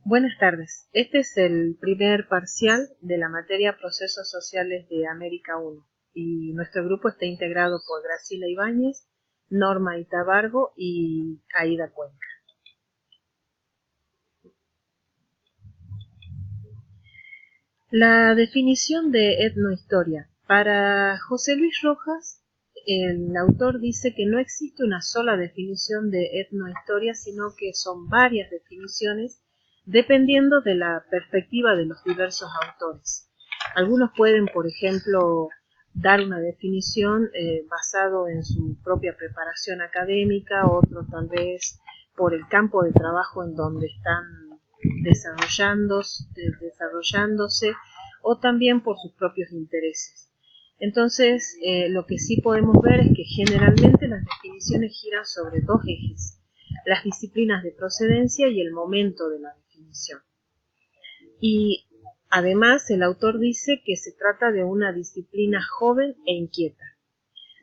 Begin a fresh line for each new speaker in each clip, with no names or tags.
Buenas tardes. Este es el primer parcial de la materia Procesos Sociales de América 1 y nuestro grupo está integrado por Graciela Ibáñez, Norma Itabargo y Aida Cuenca. La definición de etnohistoria. Para José Luis Rojas, el autor dice que no existe una sola definición de etnohistoria, sino que son varias definiciones dependiendo de la perspectiva de los diversos autores. Algunos pueden, por ejemplo, dar una definición basado en su propia preparación académica, otros tal vez por el campo de trabajo en donde están desarrollándose o también por sus propios intereses. Entonces, lo que sí podemos ver es que generalmente las definiciones giran sobre dos ejes: las disciplinas de procedencia y el momento de la definición. Y además el autor dice que se trata de una disciplina joven e inquieta.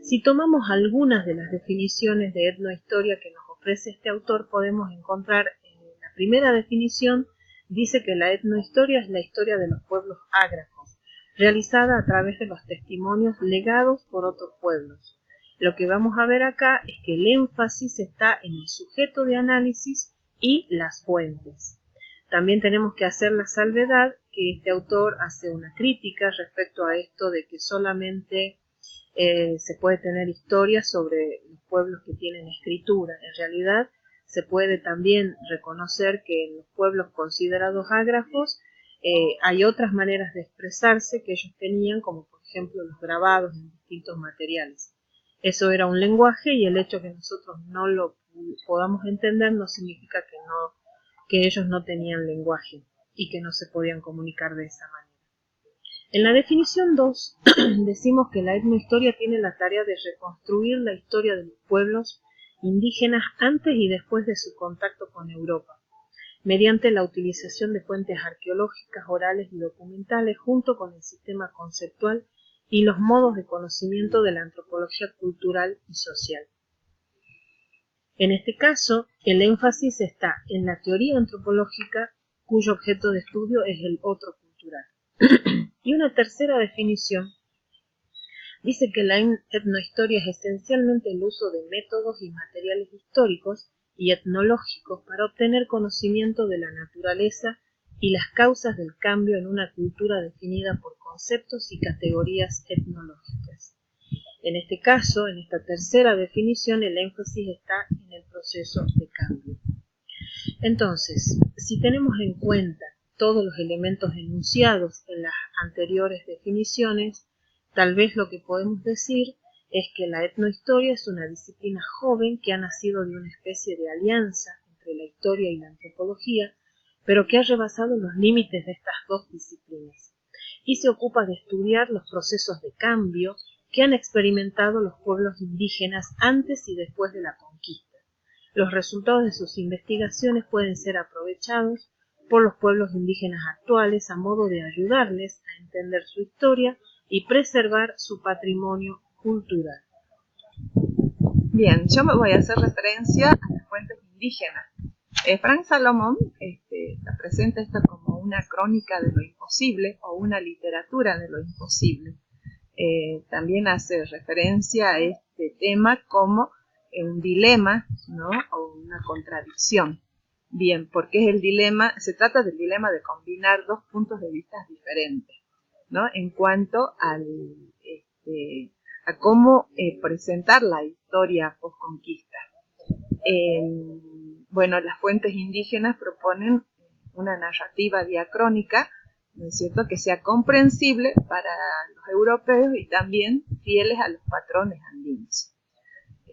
Si tomamos algunas de las definiciones de etnohistoria que nos ofrece este autor, podemos encontrar la primera definición dice que la etnohistoria es la historia de los pueblos ágrafos, realizada a través de los testimonios legados por otros pueblos. Lo que vamos a ver acá es que el énfasis está en el sujeto de análisis y las fuentes. También tenemos que hacer la salvedad que este autor hace una crítica respecto a esto de que solamente se puede tener historias sobre los pueblos que tienen escritura. En realidad, se puede también reconocer que en los pueblos considerados ágrafos hay otras maneras de expresarse que ellos tenían, como por ejemplo los grabados en distintos materiales. Eso era un lenguaje y el hecho que nosotros no lo podamos entender no significa que ellos no tenían lenguaje y que no se podían comunicar de esa manera. En la definición 2 decimos que la etnohistoria tiene la tarea de reconstruir la historia de los pueblos indígenas antes y después de su contacto con Europa, mediante la utilización de fuentes arqueológicas, orales y documentales, junto con el sistema conceptual y los modos de conocimiento de la antropología cultural y social. En este caso, el énfasis está en la teoría antropológica, cuyo objeto de estudio es el otro cultural. Y una tercera definición dice que la etnohistoria es esencialmente el uso de métodos y materiales históricos y etnológicos para obtener conocimiento de la naturaleza y las causas del cambio en una cultura definida por conceptos y categorías etnológicas. En este caso, en esta tercera definición, el énfasis está en el proceso de cambio. Entonces, si tenemos en cuenta todos los elementos enunciados en las anteriores definiciones, tal vez lo que podemos decir es que la etnohistoria es una disciplina joven que ha nacido de una especie de alianza entre la historia y la antropología, pero que ha rebasado los límites de estas dos disciplinas y se ocupa de estudiar los procesos de cambio que han experimentado los pueblos indígenas antes y después de la conquista. Los resultados de sus investigaciones pueden ser aprovechados por los pueblos indígenas actuales a modo de ayudarles a entender su historia y preservar su patrimonio cultural.
Bien, yo me voy a hacer referencia a las fuentes indígenas. Frank Salomón la presenta esto como una crónica de lo imposible o una literatura de lo imposible. También hace referencia a este tema como un dilema, ¿no? O una contradicción. Bien, porque es el dilema, se trata del dilema de combinar dos puntos de vista diferentes, ¿no? En cuanto a cómo presentar la historia post-conquista. Bueno, las fuentes indígenas proponen una narrativa diacrónica, ¿no es cierto?, que sea comprensible para los europeos y también fieles a los patrones andinos.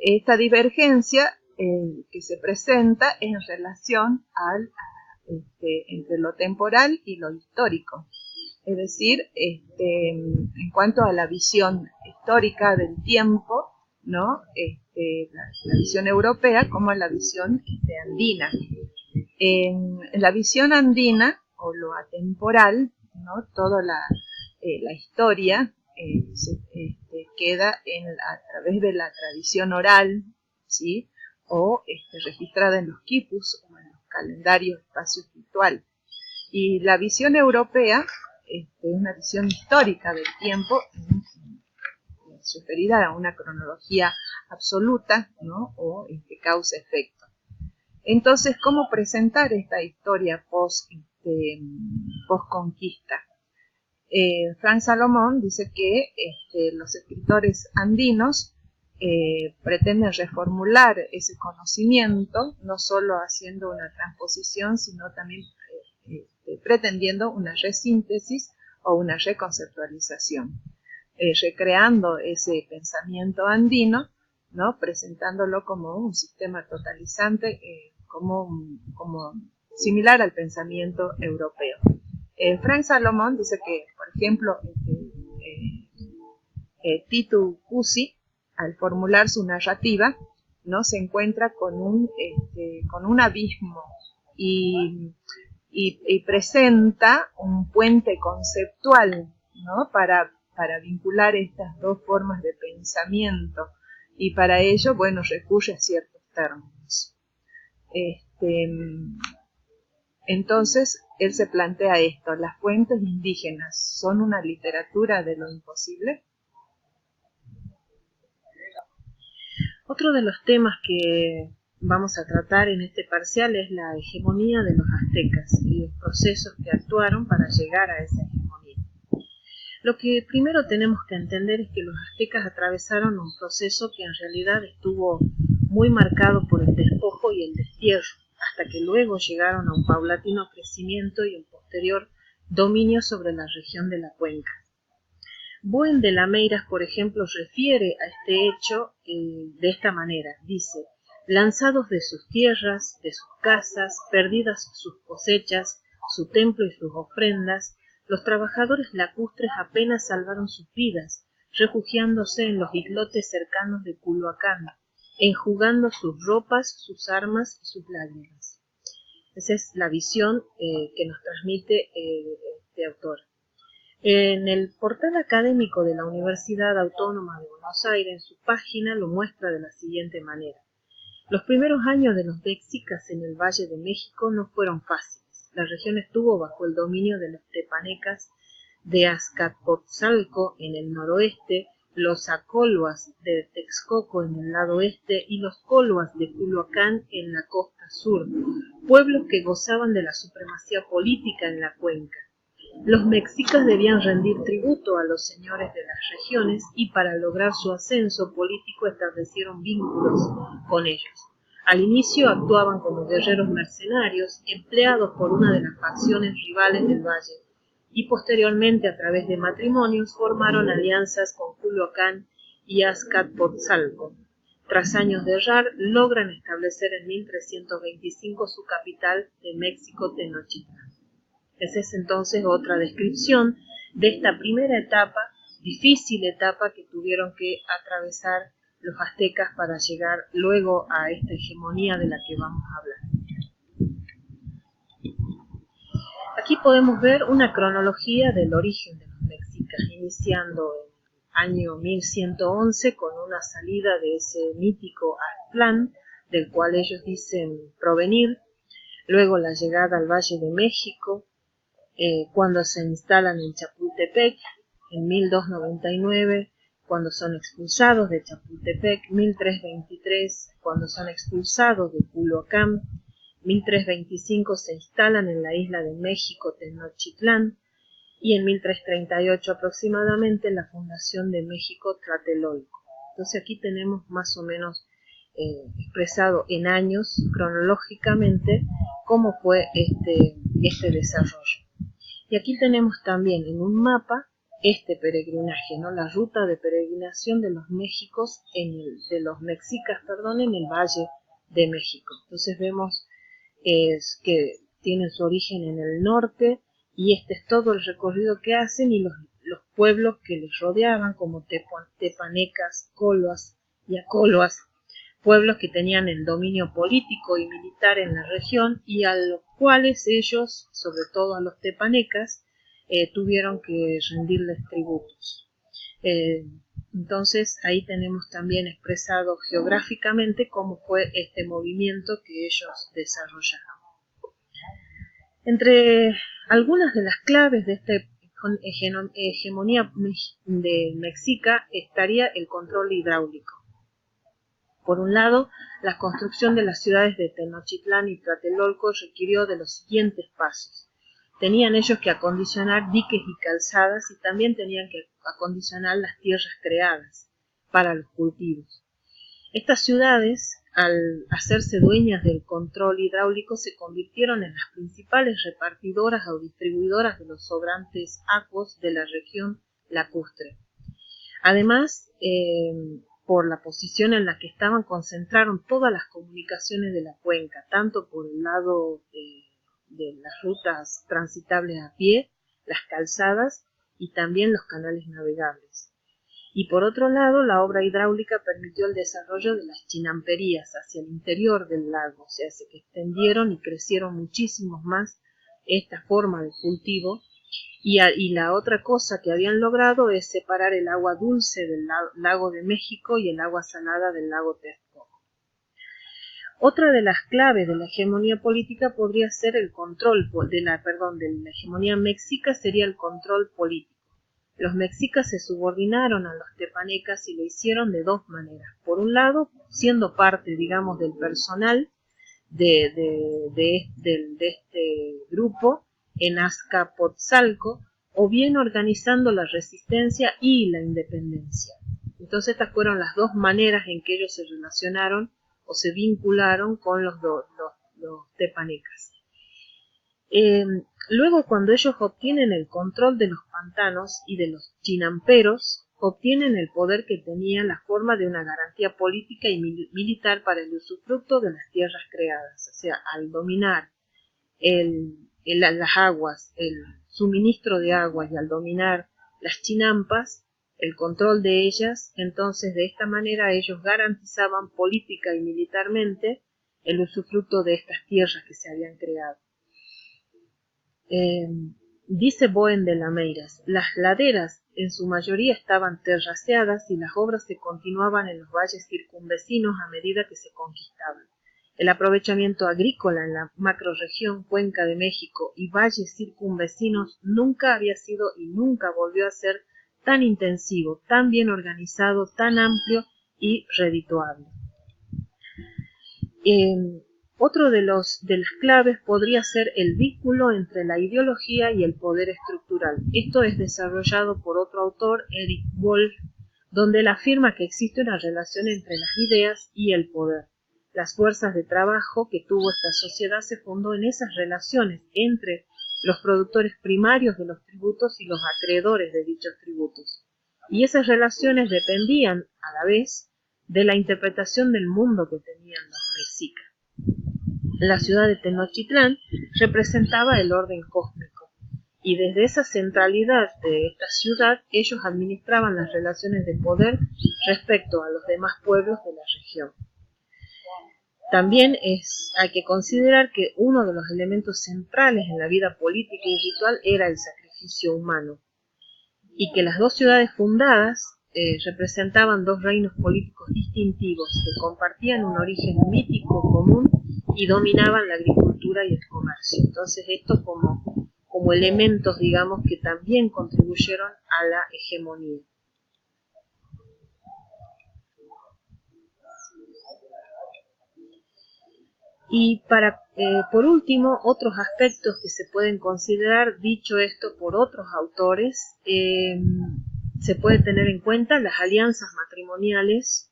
Esta divergencia que se presenta es en relación entre lo temporal y lo histórico. Es decir, en cuanto a la visión histórica del tiempo, ¿no? La visión europea como la visión andina. En la visión andina, o lo atemporal, ¿no? Toda la historia queda a través de la tradición oral, ¿sí? O registrada en los quipus o en los calendarios espacio-espiritual. Y la visión europea es una visión histórica del tiempo, sugerida a una cronología absoluta, ¿no? O causa-efecto. Entonces, ¿cómo presentar esta historia post-conquista? Frank Salomón dice que los escritores andinos pretenden reformular ese conocimiento, no solo haciendo una transposición, sino también pretendiendo una resíntesis o una reconceptualización, recreando ese pensamiento andino, ¿no? Presentándolo como un sistema totalizante, como similar al pensamiento europeo. Frank Salomón dice que, por ejemplo, Titu Cusi, al formular su narrativa, ¿no? Se encuentra con un abismo y presenta un puente conceptual, ¿no? Para vincular estas dos formas de pensamiento, y para ello, bueno, recurre a ciertos términos. Entonces, él se plantea esto: ¿las fuentes indígenas son una literatura de lo imposible?
Otro de los temas que vamos a tratar en este parcial es la hegemonía de los aztecas y los procesos que actuaron para llegar a esa hegemonía. Lo que primero tenemos que entender es que los aztecas atravesaron un proceso que en realidad estuvo muy marcado por el despojo y el destierro, hasta que luego llegaron a un paulatino crecimiento y un posterior dominio sobre la región de la cuenca. Buen de Lameiras, por ejemplo, refiere a este hecho de esta manera. Dice: lanzados de sus tierras, de sus casas, perdidas sus cosechas, su templo y sus ofrendas, los trabajadores lacustres apenas salvaron sus vidas, refugiándose en los islotes cercanos de Culhuacán, enjugando sus ropas, sus armas y sus lágrimas. Esa es la visión que nos transmite este autor. En el portal académico de la Universidad Autónoma de Buenos Aires, en su página, lo muestra de la siguiente manera. Los primeros años de los mexicas en el Valle de México no fueron fáciles. La región estuvo bajo el dominio de los tepanecas de Azcapotzalco en el noroeste, los acoloas de Texcoco en el lado oeste y los coloas de Culhuacán en la costa sur, pueblos que gozaban de la supremacía política en la cuenca. Los mexicas debían rendir tributo a los señores de las regiones y para lograr su ascenso político establecieron vínculos con ellos. Al inicio actuaban como guerreros mercenarios empleados por una de las facciones rivales del valle y posteriormente a través de matrimonios formaron alianzas con Culhuacán y Azcapotzalco. Tras años de errar, logran establecer en 1325 su capital de México, Tenochtitlán. Esa es entonces otra descripción de esta primera etapa, difícil etapa que tuvieron que atravesar los aztecas para llegar luego a esta hegemonía de la que vamos a hablar. Aquí podemos ver una cronología del origen de los mexicas, iniciando en el año 1111 con una salida de ese mítico Aztlán, del cual ellos dicen provenir, luego la llegada al Valle de México, cuando se instalan en Chapultepec, en 1299, cuando son expulsados de Chapultepec, 1323, cuando son expulsados de Culhuacán, 1325 se instalan en la isla de México, Tenochtitlán, y en 1338 aproximadamente la fundación de México, Tlatelolco. Entonces aquí tenemos más o menos expresado en años, cronológicamente, cómo fue este desarrollo. Y aquí tenemos también en un mapa este peregrinaje, ¿no? La ruta de peregrinación de los mexicas en el Valle de México. Entonces vemos que tienen su origen en el norte y este es todo el recorrido que hacen y los pueblos que les rodeaban como tepanecas, coloas y acoloas, pueblos que tenían el dominio político y militar en la región y a los cuales ellos, sobre todo a los tepanecas, tuvieron que rendirles tributos. Entonces ahí tenemos también expresado geográficamente cómo fue este movimiento que ellos desarrollaron. Entre Algunas de las claves de esta hegemonía de mexica estaría el control hidráulico. Por un lado, la construcción de las ciudades de Tenochtitlán y Tlatelolco requirió de los siguientes pasos. Tenían ellos que acondicionar diques y calzadas y también tenían que acondicionar las tierras creadas para los cultivos. Estas ciudades, al hacerse dueñas del control hidráulico, se convirtieron en las principales repartidoras o distribuidoras de los sobrantes acuos de la región lacustre. Además, por la posición en la que estaban, concentraron todas las comunicaciones de la cuenca, tanto por el lado de las rutas transitables a pie, las calzadas y también los canales navegables. Y por otro lado, la obra hidráulica permitió el desarrollo de las chinamperías hacia el interior del lago, o sea, se extendieron y crecieron muchísimo más esta forma de cultivo. Y la otra cosa que habían logrado es separar el agua dulce del lago de México y el agua salada del lago Texcoco. Otra de las claves de la hegemonía política podría ser el control de la hegemonía mexica, sería el control político. Los mexicas se subordinaron a los tepanecas y lo hicieron de dos maneras. Por un lado, siendo parte, digamos, del personal de este grupo en Azcapotzalco, o bien organizando la resistencia y la independencia. Entonces estas fueron las dos maneras en que ellos se relacionaron o se vincularon con los tepanecas. Luego, cuando ellos obtienen el control de los pantanos y de los chinamperos, obtienen el poder que tenía la forma de una garantía política y militar para el usufructo de las tierras creadas. O sea, al dominar las aguas, el suministro de agua y al dominar las chinampas, el control de ellas, entonces de esta manera ellos garantizaban política y militarmente el usufructo de estas tierras que se habían creado. Dice Boen de Lameiras, las laderas en su mayoría estaban terraceadas y las obras se continuaban en los valles circunvecinos a medida que se conquistaban. El aprovechamiento agrícola en la macrorregión Cuenca de México y valles circunvecinos nunca había sido y nunca volvió a ser tan intensivo, tan bien organizado, tan amplio y redituable. Otro de las claves podría ser el vínculo entre la ideología y el poder estructural. Esto es desarrollado por otro autor, Eric Wolf, donde él afirma que existe una relación entre las ideas y el poder. Las fuerzas de trabajo que tuvo esta sociedad se fundó en esas relaciones entre los productores primarios de los tributos y los acreedores de dichos tributos. Y esas relaciones dependían, a la vez, de la interpretación del mundo que tenían los mexicas. La ciudad de Tenochtitlán representaba el orden cósmico, y desde esa centralidad de esta ciudad ellos administraban las relaciones de poder respecto a los demás pueblos de la región. También hay que considerar que uno de los elementos centrales en la vida política y ritual era el sacrificio humano, y que las dos ciudades fundadas representaban dos reinos políticos distintivos que compartían un origen mítico común y dominaban la agricultura y el comercio. Entonces esto como elementos, digamos, que también contribuyeron a la hegemonía. Y por último, otros aspectos que se pueden considerar, dicho esto por otros autores, se puede tener en cuenta las alianzas matrimoniales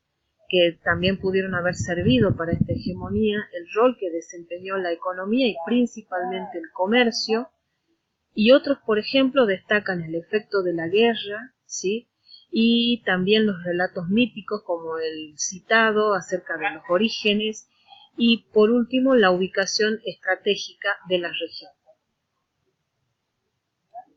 que también pudieron haber servido para esta hegemonía, el rol que desempeñó la economía y principalmente el comercio, y otros, por ejemplo, destacan el efecto de la guerra, ¿sí? Y también los relatos míticos como el citado acerca de los orígenes y por último la ubicación estratégica de la región.